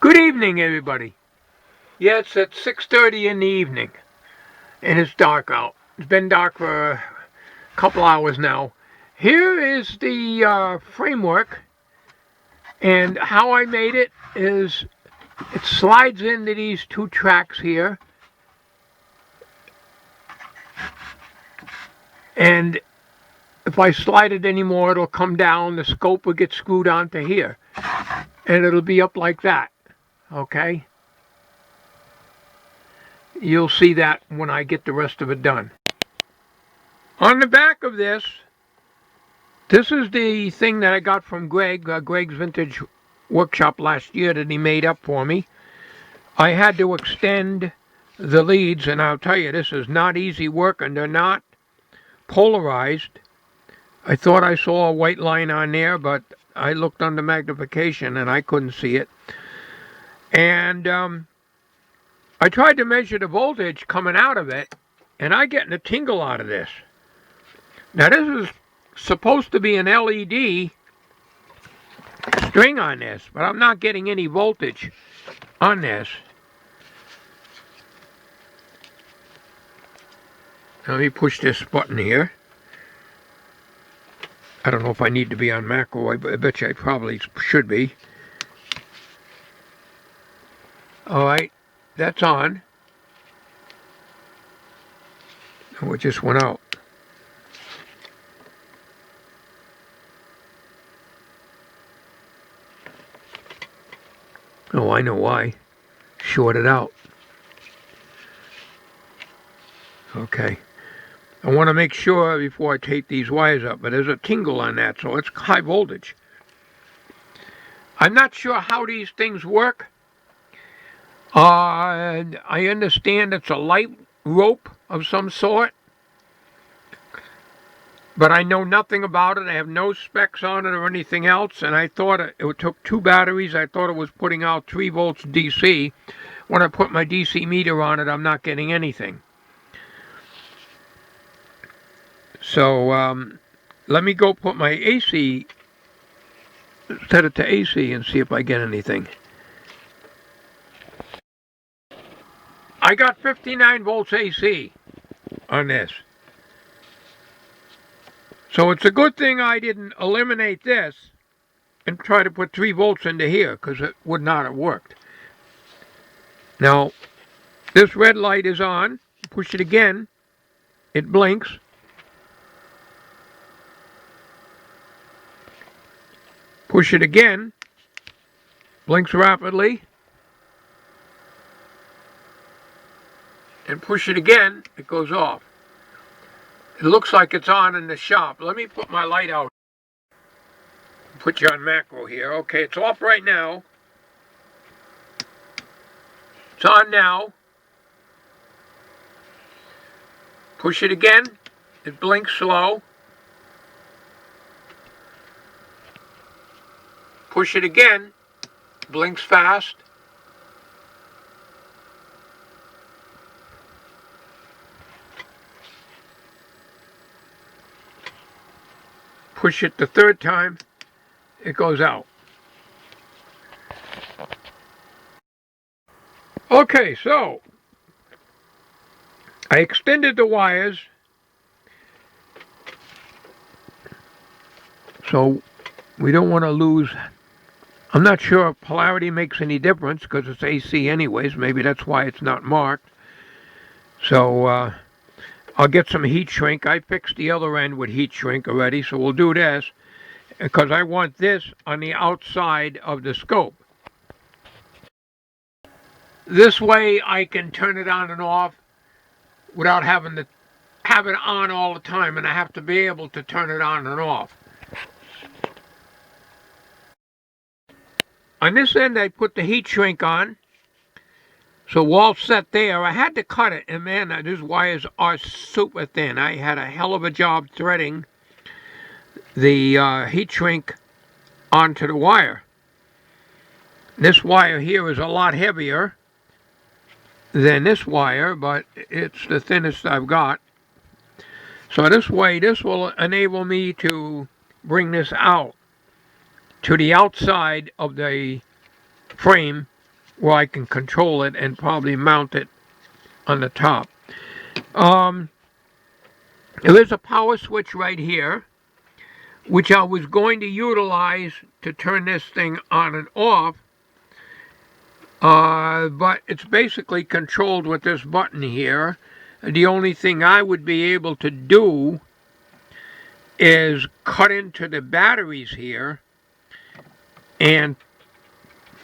Good evening, everybody. Yeah, it's at 6:30 in the evening, and it's dark out. It's been dark for a couple hours now. Here is the framework, and how I made it is it slides into these two tracks here, and if I slide it anymore, it'll come down. The scope will get screwed onto here, and it'll be up like that. Okay? You'll see that when I get the rest of it done. On the back of this is the thing that I got from Greg's Vintage Workshop last year that he made up for me. I had to extend the leads, and I'll tell you, this is not easy work, and they're not polarized. I thought I saw a white line on there, but I looked under magnification and I couldn't see it. And I tried to measure the voltage coming out of it, and I'm getting a tingle out of this. Now, this is supposed to be an LED string on this, but I'm not getting any voltage on this. Let me push this button here. I don't know if I need to be on macro. I bet you I probably should be. Alright, that's on. Oh, it just went out. Oh, I know why. Shorted out. Okay. I want to make sure before I take these wires up, but there's a tingle on that, so it's high voltage. I'm not sure how these things work. I understand it's a light rope of some sort, but I know nothing about it. I have no specs on it or anything else, and I thought it took two batteries. I thought it was putting out 3 volts DC. When I put my DC meter on it, I'm not getting anything. So let me go put my AC, set it to AC and see if I get anything. I got 59 volts AC on this. So it's a good thing I didn't eliminate this and try to put 3 volts into here, because it would not have worked. Now, this red light is on. Push it again. It blinks. Push it again. Blinks rapidly. And push it again, it goes off. It looks like it's on in the shop. Let me put my light out. Put you on macro here. Okay, it's off right now. It's on now. Push it again. It blinks slow. Push it again. Blinks fast. Push it the third time, it goes out. Okay, so I extended the wires. So we don't want to lose. I'm not sure if polarity makes any difference because it's AC anyways. Maybe that's why it's not marked. So I'll get some heat shrink. I fixed the other end with heat shrink already, so we'll do this because I want this on the outside of the scope. This way I can turn it on and off without having to have it on all the time, and I have to be able to turn it on and off. On this end I put the heat shrink on. So all set there. I had to cut it, and man, these wires are super thin. I had a hell of a job threading the heat shrink onto the wire. This wire here is a lot heavier than this wire, but it's the thinnest I've got. So this way, this will enable me to bring this out to the outside of the frame where I can control it and probably mount it on the top. There is a power switch right here, which I was going to utilize to turn this thing on and off, but it's basically controlled with this button here. The only thing I would be able to do is cut into the batteries here and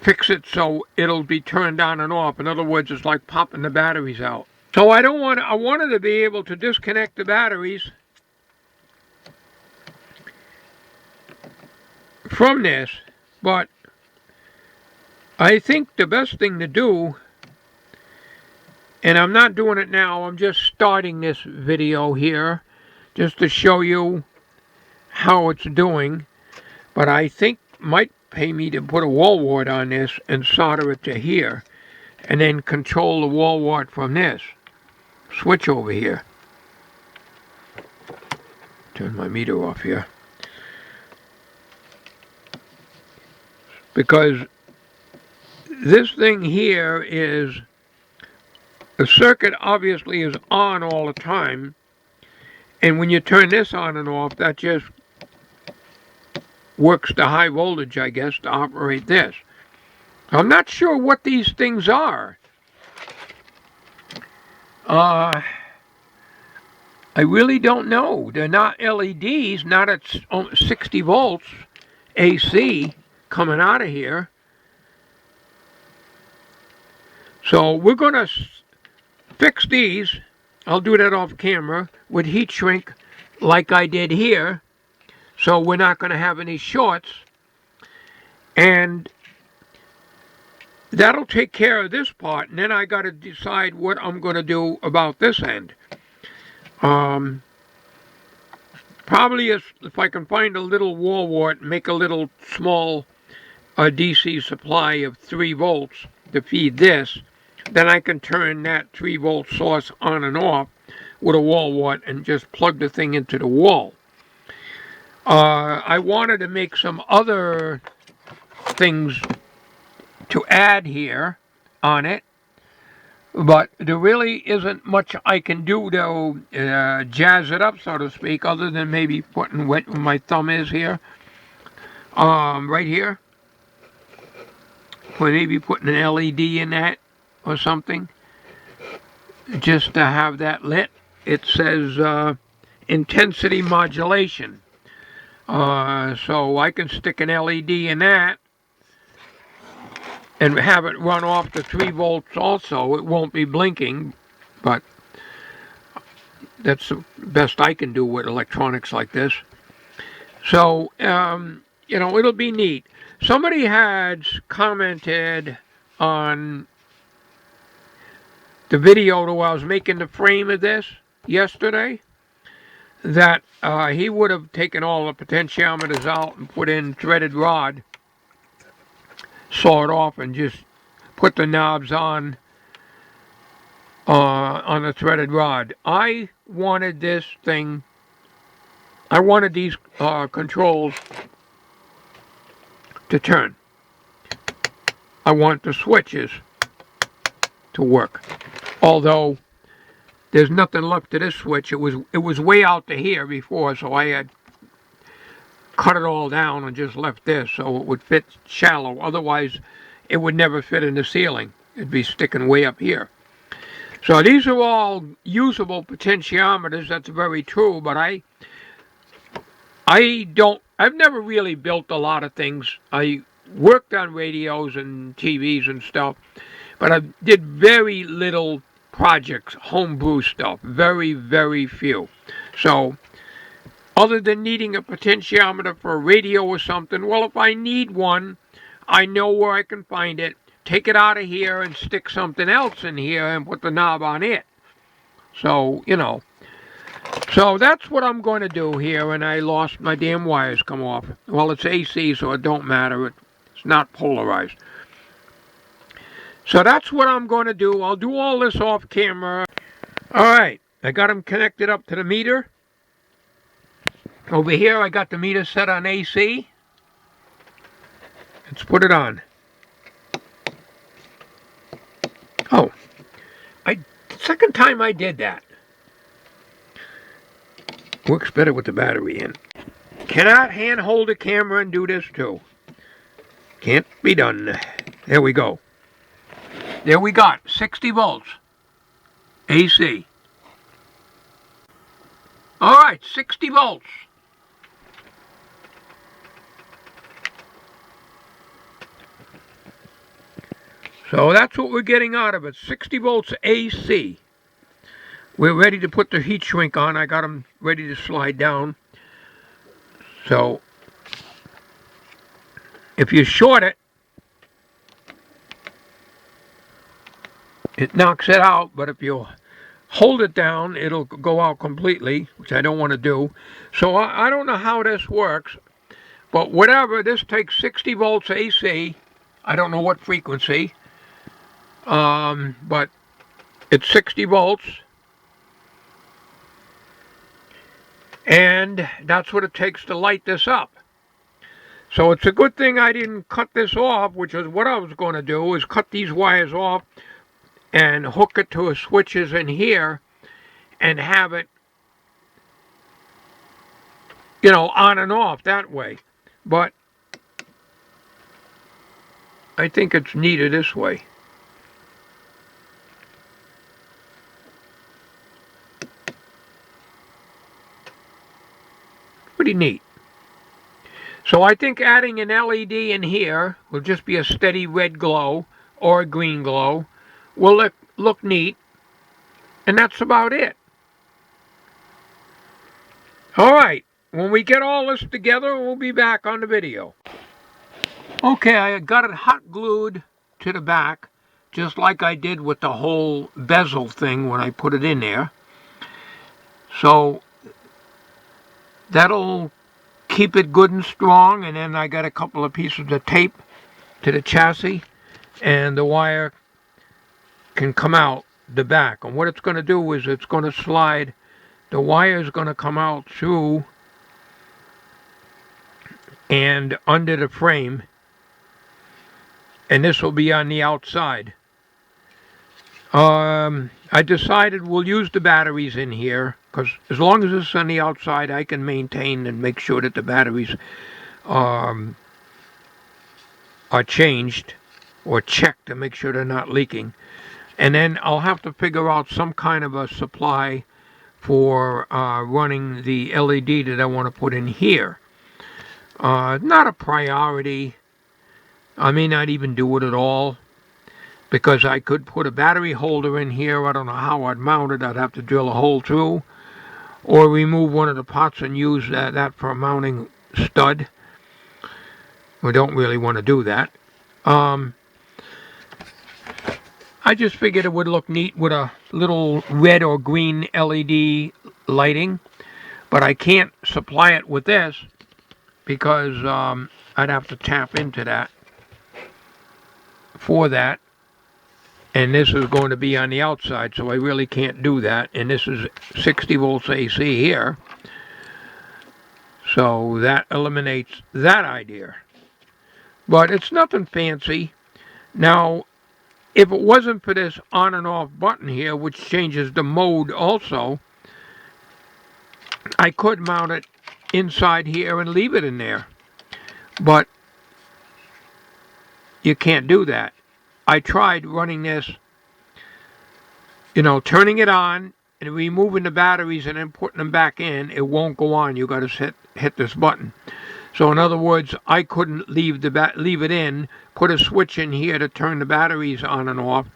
fix it so it'll be turned on and off. In other words, it's like popping the batteries out. So I wanted to be able to disconnect the batteries from this, but I think the best thing to do, and I'm not doing it now, I'm just starting this video here just to show you how it's doing, but I think might pay me to put a wall wart on this and solder it to here, and then control the wall wart from this switch over here. Turn my meter off here, because this thing here is, the circuit obviously is on all the time, and when you turn this on and off, that just works the high voltage, I guess, to operate this. I'm not sure what these things are. I really don't know. They're not LEDs, not at 60 volts AC coming out of here. So we're going to fix these. I'll do that off camera with heat shrink like I did here. So we're not going to have any shorts. And that'll take care of this part. And then I got to decide what I'm going to do about this end. Probably if I can find a little wall wart, make a little small DC supply of 3 volts to feed this, then I can turn that 3-volt source on and off with a wall wart and just plug the thing into the wall. I wanted to make some other things to add here on it, but there really isn't much I can do to jazz it up, so to speak, other than maybe putting where my thumb is here, right here. Or maybe putting an LED in that or something, just to have that lit. It says intensity modulation. So I can stick an LED in that and have it run off the 3 volts also. It won't be blinking, but that's the best I can do with electronics like this. So, you know, it'll be neat. Somebody had commented on the video that I was making the frame of this yesterday, that he would have taken all the potentiometers out and put in threaded rod, saw it off, and just put the knobs on the threaded rod. I wanted this thing, I wanted these controls to turn. I want the switches to work. Although there's nothing left to this switch. It was way out to here before, so I had cut it all down and just left this so it would fit shallow. Otherwise, it would never fit in the ceiling. It'd be sticking way up here. So these are all usable potentiometers. That's very true, but I've never really built a lot of things. I worked on radios and TVs and stuff, but I did very little projects, homebrew stuff, very, very few. So, other than needing a potentiometer for a radio or something, well, if I need one, I know where I can find it, take it out of here and stick something else in here and put the knob on it. So, you know. So that's what I'm going to do here, and I lost my damn wires come off. Well, it's AC, so it don't matter. It's not polarized. So that's what I'm going to do. I'll do all this off camera. All right, I got them connected up to the meter. Over here, I got the meter set on AC. Let's put it on. Oh, second time I did that. Works better with the battery in. Cannot hand hold a camera and do this too. Can't be done. There we go. There we got 60 volts AC. All right, 60 volts. So that's what we're getting out of it, 60 volts AC. We're ready to put the heat shrink on. I got them ready to slide down. So if you short it, it knocks it out, but if you hold it down, it'll go out completely, which I don't want to do. So I don't know how this works, but whatever, this takes 60 volts AC. I don't know what frequency, but it's 60 volts. And that's what it takes to light this up. So it's a good thing I didn't cut this off, which is what I was going to do, is cut these wires off and hook it to a switches in here and have it, you know, on and off that way. But I think it's neater this way. Pretty neat. So I think adding an LED in here will just be a steady red glow or a green glow. Will look neat. And that's about it. All right. When we get all this together, we'll be back on the video. Okay, I got it hot glued to the back, just like I did with the whole bezel thing when I put it in there. So that'll keep it good and strong, and then I got a couple of pieces of tape to the chassis, and the wire can come out the back. And what it's going to do is it's going to slide, the wire is going to come out through and under the frame, and this will be on the outside. I decided we'll use the batteries in here, because as long as it's on the outside, I can maintain and make sure that the batteries are changed or checked to make sure they're not leaking. And then I'll have to figure out some kind of a supply for running the LED that I want to put in here. Not a priority. I may not even do it at all, because I could put a battery holder in here. I don't know how I'd mount it. I'd have to drill a hole through, or remove one of the pots and use that for a mounting stud. We don't really want to do that. I just figured it would look neat with a little red or green LED lighting, but I can't supply it with this because I'd have to tap into that for that. And this is going to be on the outside, so I really can't do that. And this is 60 volts AC here. So that eliminates that idea. But it's nothing fancy. Now, if it wasn't for this on and off button here, which changes the mode also, I could mount it inside here and leave it in there. But you can't do that. I tried running this, you know, turning it on and removing the batteries and then putting them back in. It won't go on. You got to hit this button. So in other words, I couldn't leave it in, put a switch in here to turn the batteries on and off,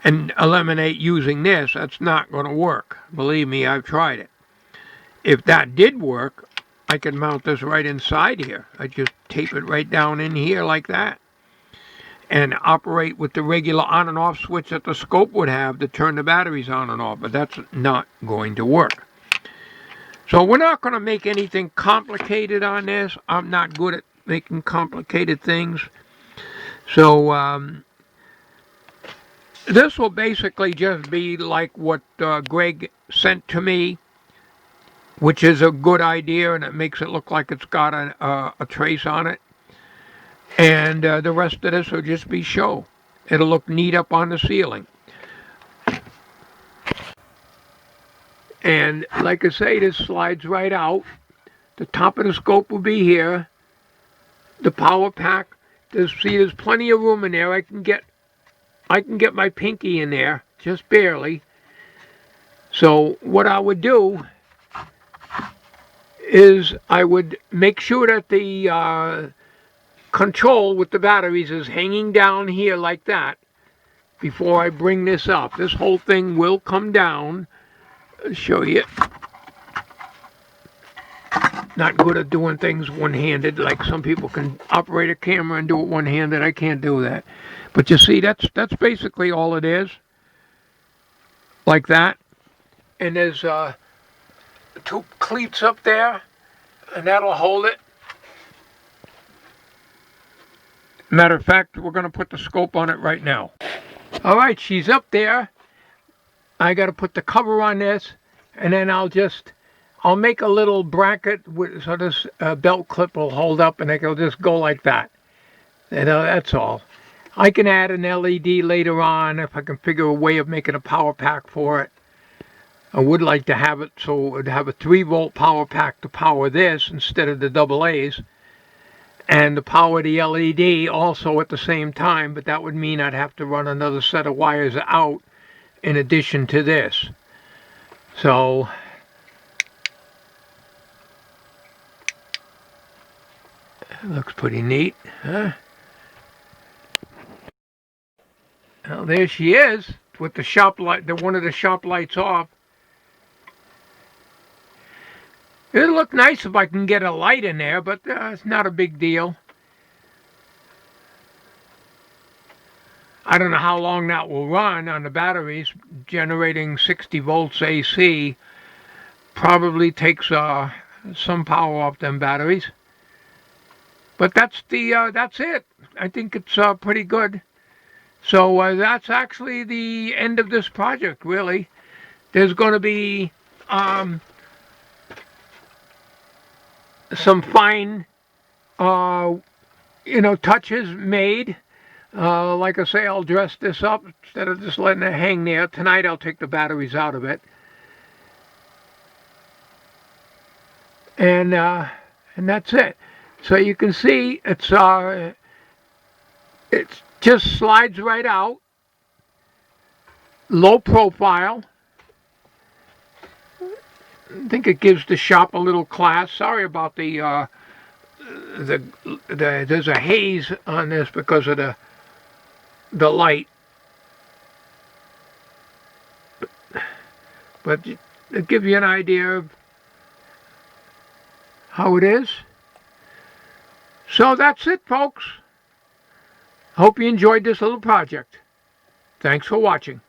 and eliminate using this. That's not going to work. Believe me, I've tried it. If that did work, I could mount this right inside here. I just tape it right down in here like that, and operate with the regular on and off switch that the scope would have to turn the batteries on and off, but that's not going to work. So we're not going to make anything complicated on this. I'm not good at making complicated things. So this will basically just be like what Greg sent to me, which is a good idea, and it makes it look like it's got a trace on it. And the rest of this will just be show. It'll look neat up on the ceiling. And like I say, this slides right out. The top of the scope will be here. The power pack. There's plenty of room in there. I can get my pinky in there, just barely. So what I would do is I would make sure that the control with the batteries is hanging down here like that before I bring this up. This whole thing will come down. I'll show you. Not good at doing things one-handed, like some people can operate a camera and do it one-handed. I can't do that. But you see, that's basically all it is. Like that. And there's two cleats up there, and that'll hold it. Matter of fact, we're going to put the scope on it right now. All right, she's up there. I got to put the cover on this, and then I'll make a little bracket so this belt clip will hold up, and it'll just go like that. And that's all. I can add an LED later on if I can figure a way of making a power pack for it. I would like to have it so it would have a 3-volt power pack to power this instead of the AA's, and to power the LED also at the same time, but that would mean I'd have to run another set of wires out in addition to this. So it looks pretty neat, huh? Well, there she is with the shop light, one of the shop lights off. It'll look nice if I can get a light in there, but it's not a big deal. I don't know how long that will run on the batteries. Generating 60 volts AC probably takes some power off them batteries. But that's it. I think it's pretty good. So that's actually the end of this project, really. There's going to be some fine, touches made. Like I say, I'll dress this up instead of just letting it hang there. Tonight I'll take the batteries out of it. And that's it. So you can see it's just slides right out. Low profile. I think it gives the shop a little class. Sorry about there's a haze on this because of the light. But it gives you an idea of how it is. So that's it, folks. Hope you enjoyed this little project. Thanks for watching.